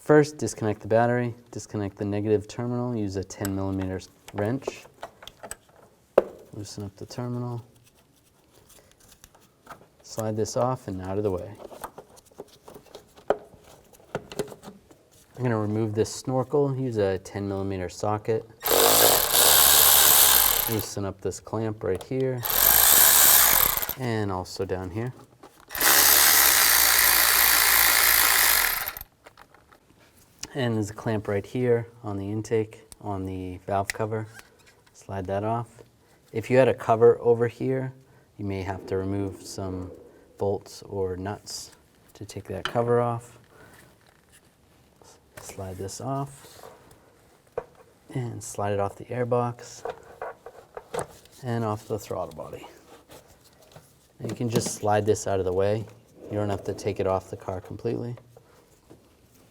First, disconnect the battery, disconnect the negative terminal, use a 10mm wrench. Loosen up the terminal. Slide this off and out of the way. I'm going to remove this snorkel, use a 10mm socket. Loosen up this clamp right here and also down here. And there's a clamp right here on the intake, on the valve cover. Slide that off. If you had a cover over here, you may have to remove some bolts or nuts to take that cover off. Slide this off and slide it off the airbox and off the throttle body. And you can just slide this out of the way. You don't have to take it off the car completely.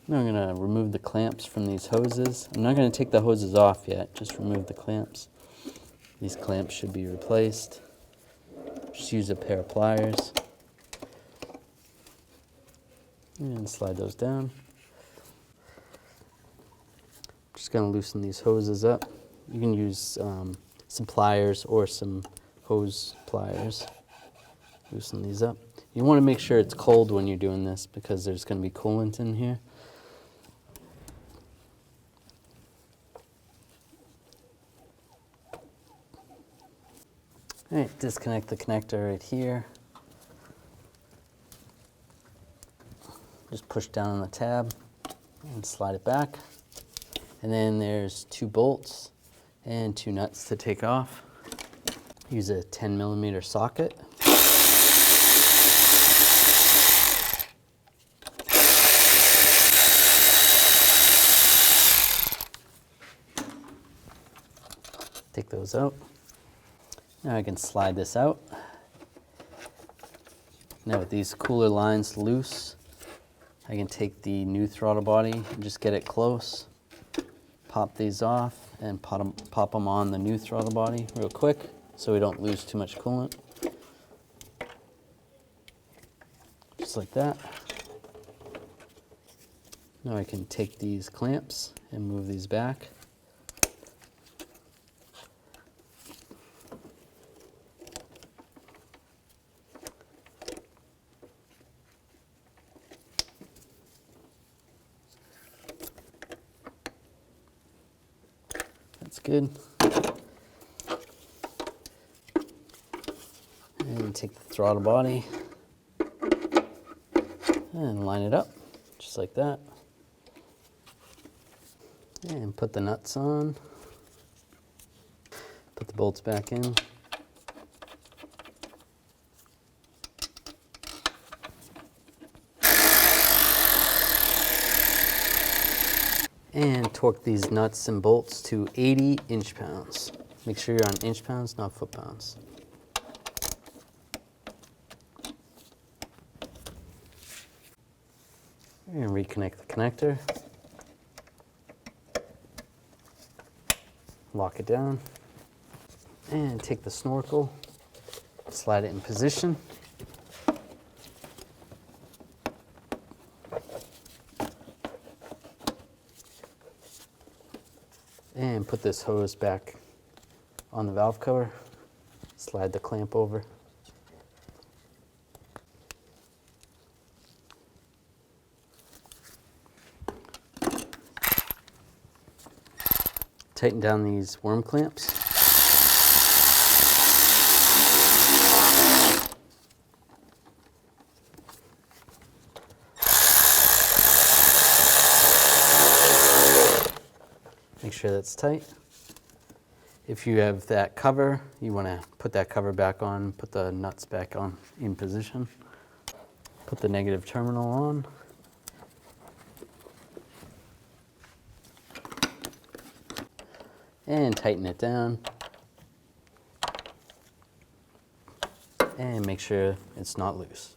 Now I'm going to remove the clamps from these hoses. I'm not going to take the hoses off yet, just remove the clamps. These clamps should be replaced. Just use a pair of pliers. And slide those down. Just going to loosen these hoses up. You can use some pliers or some hose pliers. Loosen these up. You want to make sure it's cold when you're doing this because there's going to be coolant in here. All right, disconnect the connector right here. Just push down on the tab and slide it back. And then there's 2 bolts and 2 nuts to take off. Use a 10mm socket. Take those out. Now I can slide this out. Now with these cooler lines loose, I can take the new throttle body and just get it close, pop these off, and pop them on the new throttle body real quick so we don't lose too much coolant. Just like that. Now I can take these clamps and move these back. That's good. And take the throttle body and line it up, just like that. And put the nuts on. Put the bolts back in. And torque these nuts and bolts to 80 inch-pounds. Make sure you're on inch-pounds, not foot-pounds. And reconnect the connector. Lock it down. And take the snorkel, slide it in position. And put this hose back on the valve cover. Slide the clamp over. Tighten down these worm clamps. Make sure that's tight. If you have that cover, you want to put that cover back on, put the nuts back on in position. Put the negative terminal on. And tighten it down. And make sure it's not loose.